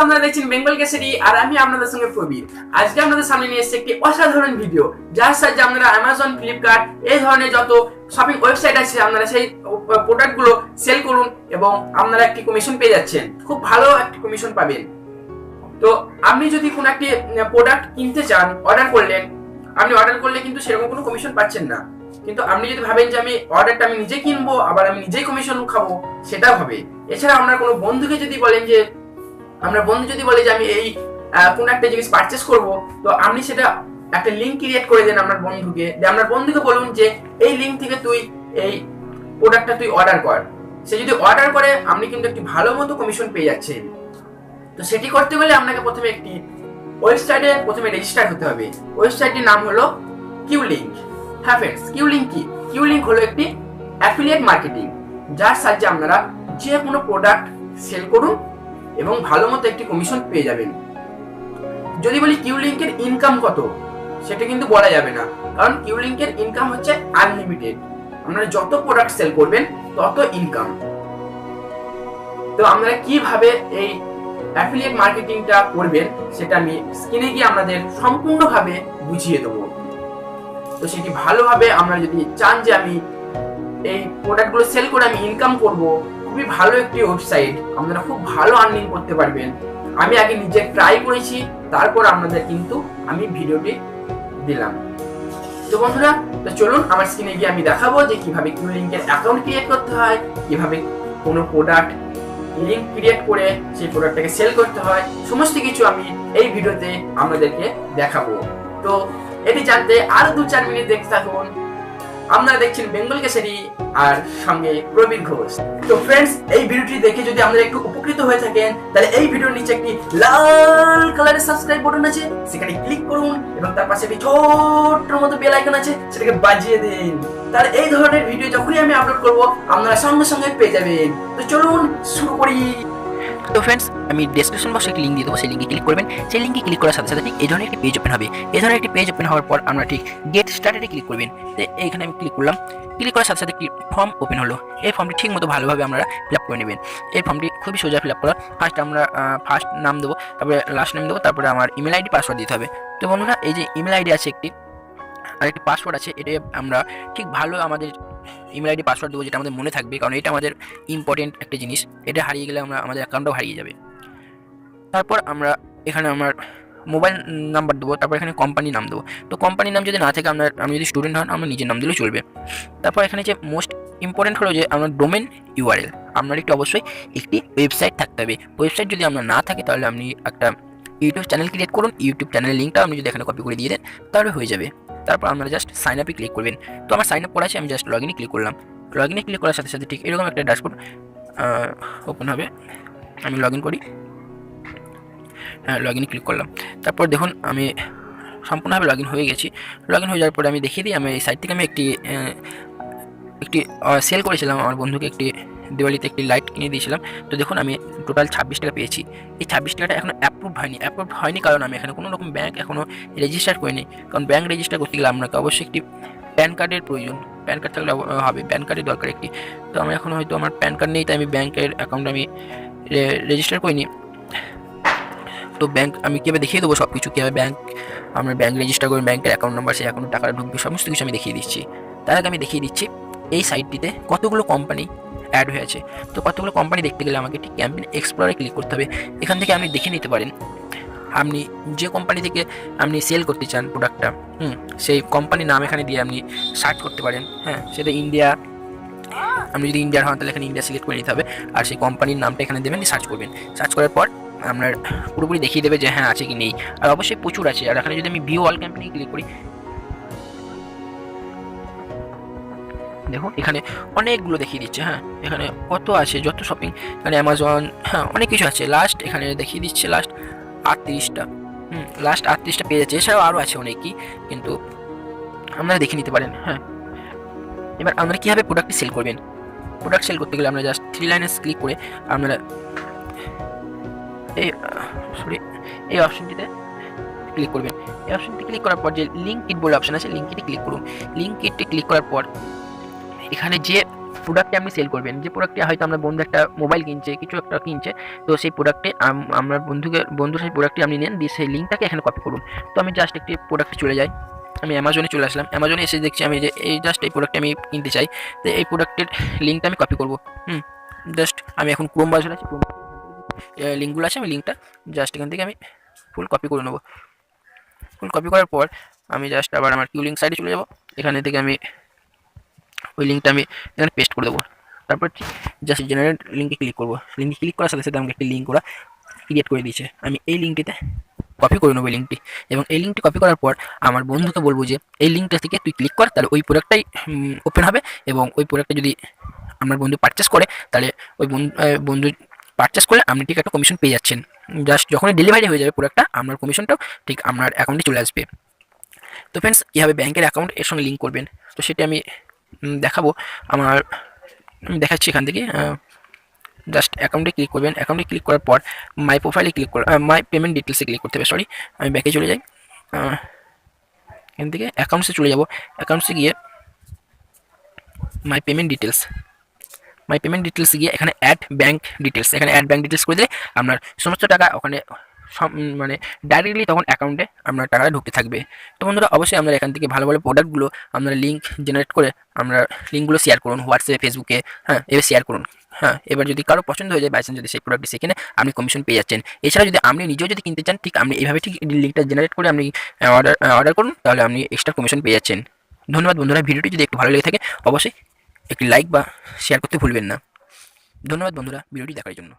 আপনারা দেখছেন বেঙ্গল কেশারি আর আমি আপনাদের সঙ্গে প্রবীর। আজকে আপনাদের সামনে নিয়ে এসেছি একটি অসাধারণ ভিডিও, যার সাহায্যে আপনারা অ্যামাজন, ফ্লিপকার্ট এই ধরনের যত শপিং ওয়েবসাইট আছে আপনারা সেই প্রোডাক্টগুলো সেল করুন এবং আপনারা একটি কমিশন পেয়ে যাচ্ছেন। খুব ভালো একটি কমিশন পাবেন। তো আপনি যদি কোনো একটি প্রোডাক্ট কিনতে চান, অর্ডার করলে কিন্তু সেরকম কোনো কমিশন পাচ্ছেন না। কিন্তু আপনি যদি ভাবেন যে আমি অর্ডারটা আমি নিজে কিনবো, আবার আমি নিজেই কমিশন খাবো, সেটাও হবে। এছাড়া আপনার কোনো বন্ধুকে যদি বলেন যে আমি এই কোনো একটা জিনিস পারচেস করব, তো আপনি সেটা একটা লিংক ক্রিয়েট করে দেন আপনার বন্ধুকে বলুন যে এই লিংক থেকে তুই এই প্রোডাক্টটা তুই অর্ডার কর। সে যদি অর্ডার করে আপনি কিন্তু একটি ভালো মতো কমিশন পেয়ে যাচ্ছেন। তো সেটি করতে গেলে আপনাকে প্রথমে একটি ওয়েবসাইটে রেজিস্টার হতে হবে। ওয়েবসাইটটির নাম হলো ceulink। হ্যাঁ ফ্রেন্ডস, ceulink হলো একটি অ্যাফিলিয়েট মার্কেটিং, যার সাহায্যে আপনারা যে কোনো প্রোডাক্ট সেল করুন এবং ভালো মতো একটি কমিশন পেয়ে যাবেন। যদি বলি ceulink এর ইনকাম কত, সেটা কিন্তু বলা যাবে না, কারণ ceulink এর ইনকাম হচ্ছে আনলিমিটেড। আপনারা যত প্রোডাক্ট সেল করবেন তত ইনকাম। তো আপনারা কিভাবে এই অ্যাফিলিয়েট মার্কেটিংটা করবেন সেটা আমি স্ক্রিনে গিয়ে আপনাদের সম্পূর্ণভাবে বুঝিয়ে দেবো। তো সেটি ভালোভাবে আপনারা যদি চান যে আমি এই প্রোডাক্টগুলো সেল করে আমি ইনকাম করব, খুবই ভালো একটি ওয়েবসাইট, আপনারা খুব ভালো আর্নিং করতে পারবেন। আমি আগে নিজে ট্রাই করেছি, তারপর আপনাদের কিন্তু আমি ভিডিওটি দিলাম। তো বন্ধুরা, তো চলুন আমার স্ক্রিনে গিয়ে আমি দেখাবো যে কিভাবে ceulink এর অ্যাকাউন্ট ক্রিয়েট করতে হয়, কিভাবে কোনো প্রোডাক্ট লিংক ক্রিয়েট করে সেই প্রোডাক্টটাকে সেল করতে হয়। সমস্ত কিছু আমি এই ভিডিওতে আপনাদেরকে দেখাবো। তো এটি জানতে আরো 2-4 মিনিট দেখতে থাকুন। আপনারা দেখছেন বেঙ্গল কেশারি আর সঙ্গে প্রবীর ঘোষ। তো ফ্রেন্ডস, এই ভিডিওটি দেখে যদি আপনারা একটু উপকৃত হয়ে থাকেন, তাহলে এই ভিডিওর নিচে একটি লাল কালারের সাবস্ক্রাইব বাটন আছে, সেখানে ক্লিক করুন এবং তার পাশে একটি ছোট্ট মতো বেল আইকন আছে, সেটাকে বাজিয়ে দিন। তাহলে এই ধরনের ভিডিও যখনই আমি আপলোড করব আপনারা সঙ্গে সঙ্গে পেয়ে যাবেন। তো চলুন শুরু করি। তো ফ্রেন্ডস, আমি ডেসক্রিপশন বক্সে একটি লিঙ্ক দিয়ে দেবো, সেই লিঙ্কে ক্লিক করবেন। সেই লিঙ্কে ক্লিক করার সাথে সাথে ঠিক এই ধরনের একটি পেজ ওপেন হবে। এই ধরনের একটি পেজ ওপেন হওয়ার পর আমরা ঠিক গেট স্টার্টেডে ক্লিক করবেন। তো এইখানে আমি ক্লিক করলাম। ক্লিক করার সাথে সাথে একটি ফর্ম ওপেন হলো। এই ফর্মটি ঠিক মতো ভালোভাবে আমরা ফিল আপ করে নেবেন। এই ফর্মটি খুবই সোজা ফিল আপ করা। ফার্স্ট নাম দেবো, তারপরে লাস্ট নেম দেবো, তারপরে আমার ইমেল আইডি পাসওয়ার্ড দিতে হবে। তো বন্ধুরা, এই যে ইমেল আইডি আছে একটি, আর একটি পাসওয়ার্ড আছে, এটা আমরা ঠিক ভালো আমাদের ইমেল আইডি পাসওয়ার্ড দেবো, যেটা আমাদের মনে থাকবে, কারণ এটা আমাদের ইম্পর্টেন্ট একটা জিনিস। এটা হারিয়ে গেলে আমাদের অ্যাকাউন্টটাও হারিয়ে যাবে। তারপর আমরা এখানে আমার মোবাইল নাম্বার দেবো, তারপর এখানে কোম্পানির নাম দেবো। তো কোম্পানির নাম যদি না থাকে, আপনি যদি স্টুডেন্ট হন, আমার নিজের নাম দিলেও চলবে। তারপর এখানে যে মোস্ট ইম্পর্টেন্ট হলো যে আমার ডোমেন ইউআরএল, আপনার একটি অবশ্যই একটি ওয়েবসাইট থাকতে হবে। ওয়েবসাইট যদি আপনার না থাকে, তাহলে আপনি একটা ইউটিউব চ্যানেল ক্রিয়েট করুন। ইউটিউব চ্যানেলের লিঙ্কটা আপনি যদি এখানে কপি করে দিয়ে দেন, তাহলে হয়ে যাবে। তারপর আপনারা জাস্ট সাইন আপে ক্লিক করবেন। তো আমার সাইন আপ করা আছে, আমি জাস্ট লগ ইনে ক্লিক করলাম। লগ ইনে ক্লিক করার সাথে সাথে ঠিক এরকম একটা ড্যাশবোর্ড ওপেন হবে। আমি লগ ইন করি। লগ ইনে ক্লিক করলাম। তারপর দেখুন আমি সম্পূর্ণভাবে লগ ইন হয়ে গেছি। লগ ইন হয়ে যাওয়ার পরে আমি দেখিয়ে দিই, আমি এই সাইট থেকে আমি একটি সেল করেছিলাম আমার বন্ধুকে। একটি দিওয়ালিতে একটি লাইট কিনে দিয়েছিলাম। তো দেখুন আমি টোটাল 26 টাকা পেয়েছি। এই 26 টাকাটা এখনও অ্যাপ্রুভ হয়নি, কারণ আমি এখানে কোনো রকম ব্যাঙ্ক এখনও রেজিস্টার করিনি। কারণ ব্যাঙ্ক রেজিস্টার করতে গেলে আপনাকে অবশ্যই একটি প্যান কার্ডের প্রয়োজন। প্যান কার্ড থাকলে হবে, প্যান কার্ডের দরকার একটি। তো আমি এখন হয়তো আমার প্যান কার্ড নেই, তাই আমি ব্যাঙ্কের অ্যাকাউন্ট আমি রেজিস্টার করিনি। তো ব্যাঙ্ক আমি কীভাবে দেখিয়ে দেবো, সব কিছু কীভাবে আমরা ব্যাঙ্ক রেজিস্টার করবেন, ব্যাঙ্কের অ্যাকাউন্ট নাম্বার, সেই অ্যাকাউন্টে টাকা ঢুকবে, সমস্ত কিছু আমি দেখিয়ে দিচ্ছি। তার আগে আমি দেখিয়ে দিচ্ছি এই সাইটটিতে কতগুলো কোম্পানি অ্যাড হয়ে আছে। তো কতগুলো কোম্পানি দেখতে গেলে আমাকে ঠিক ক্যাম্পেইন এক্সপ্লোরে ক্লিক করতে হবে। এখান থেকে আপনি দেখে নিতে পারেন আপনি যে কোম্পানি থেকে আপনি সেল করতে চান প্রোডাক্টটা, সেই কোম্পানির নাম এখানে দিয়ে আপনি সার্চ করতে পারেন। হ্যাঁ, সেটা ইন্ডিয়া, আপনি যদি ইন্ডিয়ার হন তাহলে এখানে ইন্ডিয়া সিলেক্ট করে নিতে হবে, আর সেই কোম্পানির নামটা এখানে দেবেন, সার্চ করবেন। সার্চ করার পর আপনার পুরোপুরি দেখিয়ে দেবে যে হ্যাঁ আছে কি নেই, আর অবশ্যই প্রচুর আছে। আর এখানে যদি আমি ভিউ অল কোম্পানি ক্লিক করি, দেখুন এখানে অনেকগুলো দেখিয়ে দিচ্ছে। হ্যাঁ, এখানে কত আছে, যত শপিং, এখানে অ্যামাজন, হ্যাঁ অনেক কিছু আছে। লাস্ট এখানে দেখিয়ে দিচ্ছে লাস্ট 38টা, লাস্ট 38টা পেয়ে যাচ্ছে। এছাড়াও আরও আছে অনেকই, কিন্তু আপনারা দেখে নিতে পারেন। হ্যাঁ, এবার আপনারা কীভাবে প্রোডাক্টটি সেল করবেন। প্রোডাক্ট সেল করতে গেলে আমরা জাস্ট 3 লাইনে ক্লিক করে আপনারা এই অপশনটিতে ক্লিক করবেন। এই অপশনটি ক্লিক করার পর যে লিঙ্ক কিট বলে অপশন আছে, লিঙ্ক কিটে ক্লিক করুন। লিঙ্ক কিটে ক্লিক করার পর এখানে যে প্রোডাক্টে আপনি সেল করবেন, যে প্রোডাক্টে হয়তো আপনার বন্ধু একটা মোবাইল কিনছে, কিছু একটা কিনছে, তো সেই প্রোডাক্টে আপনার বন্ধুর সেই প্রোডাক্টটি আপনি নেন, দিয়ে সেই লিঙ্কটাকে এখানে কপি করুন। তো আমি জাস্ট একটি প্রোডাক্টে চলে যাই, আমি অ্যামাজনে চলে আসলাম। অ্যামাজনে এসে দেখছি আমি যে এই জাস্ট এই প্রোডাক্টটা আমি কিনতে চাই, তো এই প্রোডাক্টের লিঙ্কটা আমি কপি করবো। জাস্ট আমি এখন ক্রোম ব্রাউজারে আছি, ক্রোম লিঙ্কগুলো আছে, আমি লিঙ্কটা জাস্ট এখান থেকে আমি ফুল কপি করে নেবো। ফুল কপি করার পর আমি জাস্ট আবার আমার কিউ লিঙ্ক সাইডে চলে যাব, এখানে থেকে আমি ওই লিঙ্কটা আমি এখানে পেস্ট করে দেবো। তারপর জাস্ট জেনারেট লিঙ্কে ক্লিক করবো। লিঙ্কে ক্লিক করার সাথে সাথে আমাকে একটি লিঙ্ক ওরা ক্রিয়েট করে দিয়েছে। আমি এই লিঙ্কটিতে কপি করে নেবো লিঙ্কটি, এবং এই লিঙ্কটি কপি করার পর আমার বন্ধুকে বলবো যে এই লিঙ্কটা থেকে তুই ক্লিক কর, তাহলে ওই প্রোডাক্টটাই ওপেন হবে, এবং ওই প্রোডাক্টটা যদি আমার বন্ধু পারচেস করে, তাহলে ওই বন্ধু পারচেস করলে আপনি ঠিক একটা কমিশন পেয়ে যাচ্ছেন। জাস্ট যখনই ডেলিভারি হয়ে যাবে প্রোডাক্টটা, আপনার কমিশনটাও ঠিক আপনার অ্যাকাউন্টে চলে আসবে। তো ফ্রেন্ডস, কীভাবে ব্যাঙ্কের অ্যাকাউন্ট এর সঙ্গে লিঙ্ক করবেন, তো সেটা আমি দেখাবো। আমি দেখাচ্ছি এখান থেকে। জাস্ট অ্যাকাউন্টে ক্লিক করবেন। অ্যাকাউন্টে ক্লিক করার পর মাই প্রোফাইলে ক্লিক করে মাই পেমেন্ট ডিটেলসে ক্লিক করতে হবে। সরি, আমি ব্যাকে চলে যাই। এখান থেকে অ্যাকাউন্টসে চলে যাব। অ্যাকাউন্টসে গিয়ে মাই পেমেন্ট ডিটেলস গিয়ে এখানে অ্যাড ব্যাঙ্ক ডিটেলস, এখানে অ্যাড ব্যাঙ্ক ডিটেলস করে দিলে আপনার সমস্ত টাকা ওখানে মানে ডাইরেক্টলি তখন অ্যাকাউন্টে আপনার টাকাটা ঢুকতে থাকবে। তো বন্ধুরা, অবশ্যই আপনারা এখান থেকে ভালো ভালো প্রোডাক্টগুলো আপনারা লিঙ্ক জেনারেট করে আমরা লিঙ্কগুলো শেয়ার করুন হোয়াটসঅ্যাপে, ফেসবুকে। এবার শেয়ার করুন। এবার যদি কারো পছন্দ হয়ে যায়, বাইচান্স যদি সেই প্রোডাক্টটি সেখানে আপনি কমিশন পেয়ে যাচ্ছেন। এছাড়া যদি আপনি নিজেও যদি কিনতে চান, ঠিক আপনি এইভাবে ঠিক লিঙ্কটা জেনারেট করে আপনি অর্ডার করুন, তাহলে আপনি এক্সট্রা কমিশন পেয়ে যাচ্ছেন। ধন্যবাদ বন্ধুরা, ভিডিওটি যদি একটু ভালো লেগে থাকে অবশ্যই একটি লাইক বা শেয়ার করতে ভুলবেন না। ধন্যবাদ বন্ধুরা ভিডিওটি দেখার জন্য।